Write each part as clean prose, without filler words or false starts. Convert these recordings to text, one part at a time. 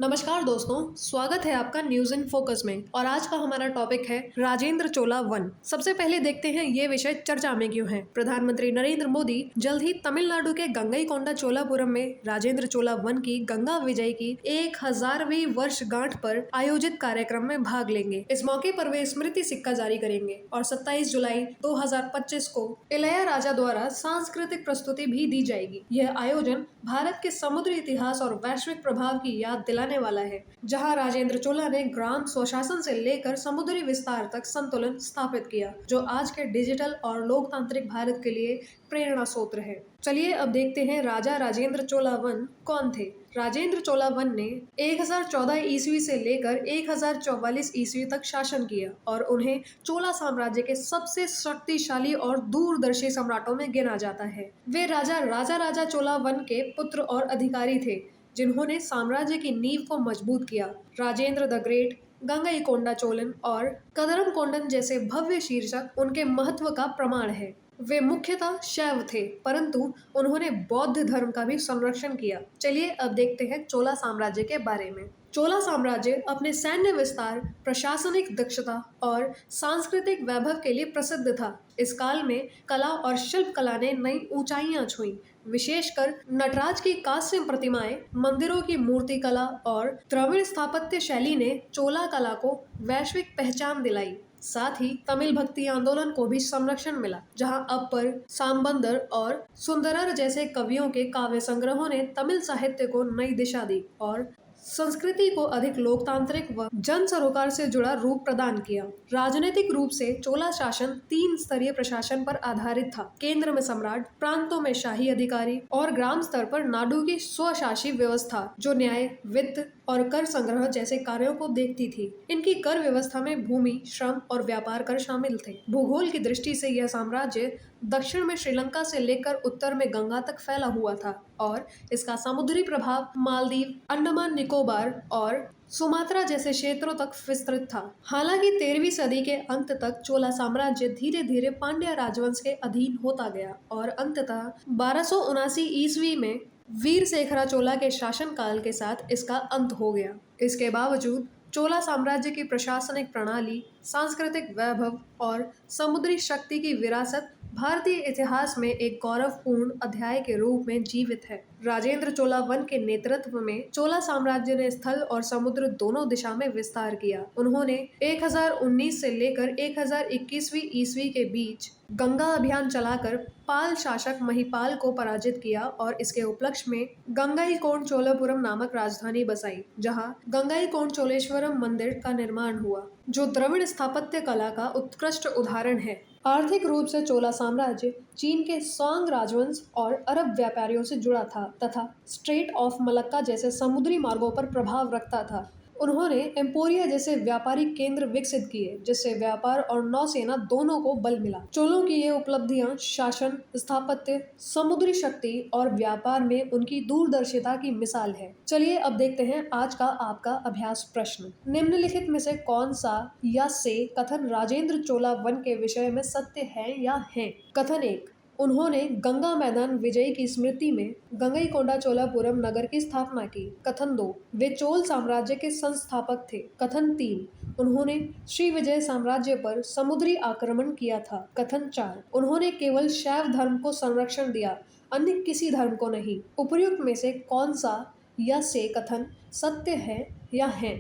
नमस्कार दोस्तों, स्वागत है आपका न्यूज इन फोकस में। और आज का हमारा टॉपिक है राजेंद्र चोला वन। सबसे पहले देखते हैं ये विषय चर्चा में क्यों है। प्रधानमंत्री नरेंद्र मोदी जल्द ही तमिलनाडु के गंगईकोंडा चोलापुरम में राजेंद्र चोला वन की गंगा विजय की 1000वीं वर्षगांठ पर आयोजित कार्यक्रम में भाग लेंगे। इस मौके पर वे स्मृति सिक्का जारी करेंगे और 27 जुलाई 2025 को इलैयाराजा द्वारा सांस्कृतिक प्रस्तुति भी दी जाएगी। यह आयोजन भारत के समुद्री इतिहास और वैश्विक प्रभाव की याद दिलाने वाला है, जहां राजेंद्र चोला ने ग्राम स्वशासन से लेकर समुद्री विस्तार तक संतुलन स्थापित किया, जो आज के डिजिटल और लोकतांत्रिक भारत के लिए प्रेरणा स्रोत है। चलिए अब देखते हैं राजा राजेंद्र चोला वन कौन थे। राजेंद्र चोला वन ने 1014 ईस्वी से लेकर 1044 ईस्वी तक शासन किया और उन्हें चोला साम्राज्य के सबसे शक्तिशाली और दूरदर्शी सम्राटों में गिना जाता है। वे राजा चोला वन के पुत्र और अधिकारी थे, जिन्होंने साम्राज्य की नींव को मजबूत किया। राजेंद्र द ग्रेट, गंगईकोंडा चोलन और कदरम कोंडन जैसे भव्य शीर्षक उनके महत्व का प्रमाण है। वे मुख्यतः शैव थे, परंतु उन्होंने बौद्ध धर्म का भी संरक्षण किया। चलिए अब देखते हैं चोला साम्राज्य के बारे में। चोला साम्राज्य अपने सैन्य विस्तार, प्रशासनिक दक्षता और सांस्कृतिक वैभव के लिए प्रसिद्ध था। इस काल में कला और शिल्प कला ने नई ऊंचाइयां छुई। विशेषकर नटराज की कांस्य प्रतिमाएं, मंदिरों की मूर्ति कला और द्रविड़ स्थापत्य शैली ने चोला कला को वैश्विक पहचान दिलाई। साथ ही तमिल भक्ति आंदोलन को भी संरक्षण मिला, जहां अप्पर, सांबंदर और सुंदरर जैसे कवियों के काव्य संग्रहों ने तमिल साहित्य को नई दिशा दी और संस्कृति को अधिक लोकतांत्रिक व जन सरोकार से जुड़ा रूप प्रदान किया। राजनीतिक रूप से चोला शासन 3 स्तरीय प्रशासन पर आधारित था। केंद्र में सम्राट, प्रांतों में शाही अधिकारी और ग्राम स्तर पर नाडु की स्वशासी व्यवस्था, जो न्याय, वित्त और कर संग्रह जैसे कार्यों को देखती थी। इनकी कर व्यवस्था में भूमि, श्रम और व्यापार कर शामिल थे। भूगोल की दृष्टि से यह साम्राज्य दक्षिण में श्रीलंका से लेकर उत्तर में गंगा तक फैला हुआ था और इसका समुद्री प्रभाव मालदीव, अंडमान निकोबार और सुमात्रा जैसे क्षेत्रों तक विस्तृत था। हालांकि 13वीं सदी के अंत तक चोला साम्राज्य धीरे धीरे पांड्या राजवंश के अधीन होता गया और अंततः 1279 ईस्वी में वीरशेखरा चोला के शासनकाल के साथ इसका अंत हो गया। इसके बावजूद चोला साम्राज्य की प्रशासनिक प्रणाली, सांस्कृतिक वैभव और समुद्री शक्ति की विरासत भारतीय इतिहास में एक गौरवपूर्ण अध्याय के रूप में जीवित है। राजेंद्र चोला वन के नेतृत्व में चोला साम्राज्य ने स्थल और समुद्र दोनों दिशा में विस्तार किया। उन्होंने 1019 से लेकर 1021वीं ईस्वी के बीच गंगा अभियान चलाकर पाल शासक महिपाल को पराजित किया और इसके उपलक्ष्य में गंगईकोंड चोलापुरम नामक राजधानी बसाई, जहां गंगईकोंड चोलेश्वरम मंदिर का निर्माण हुआ, जो द्रविड़ स्थापत्य कला का उत्कृष्ट उदाहरण है। आर्थिक रूप से चोला साम्राज्य चीन के स्वांग राजवंश और अरब व्यापारियों से जुड़ा था तथा स्ट्रेट ऑफ मलक्का जैसे समुद्री मार्गों पर प्रभाव रखता था। उन्होंने एम्पोरिया जैसे व्यापारिक केंद्र विकसित किए, जिससे व्यापार और नौसेना दोनों को बल मिला। चोलों की ये उपलब्धियां शासन, स्थापत्य, समुद्री शक्ति और व्यापार में उनकी दूरदर्शिता की मिसाल है। चलिए अब देखते हैं आज का आपका अभ्यास प्रश्न। निम्नलिखित में से कौन सा या से कथन राजेंद्र चोला वन के विषय में सत्य है या है। कथन 1, उन्होंने गंगा मैदान विजय की स्मृति में गंगईकोंडा चोलापुरम नगर की स्थापना की। कथन 2, वे चोल साम्राज्य के संस्थापक थे। कथन 3, उन्होंने श्री विजय साम्राज्य पर समुद्री आक्रमण किया था। कथन 4, उन्होंने केवल शैव धर्म को संरक्षण दिया, अन्य किसी धर्म को नहीं। उपर्युक्त में से कौन सा या से कथन सत्य है या है।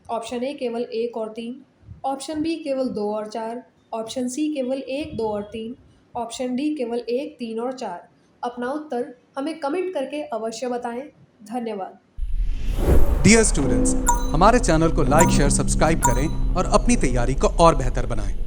ऑप्शन ए केवल 1 और 3, ऑप्शन बी केवल 2 और 4, ऑप्शन सी केवल 1, 2 और 3, ऑप्शन डी केवल 1, 3 और 4। अपना उत्तर हमें कमेंट करके अवश्य बताएं। धन्यवाद। डियर स्टूडेंट्स, हमारे चैनल को लाइक, शेयर, सब्सक्राइब करें और अपनी तैयारी को और बेहतर बनाएं।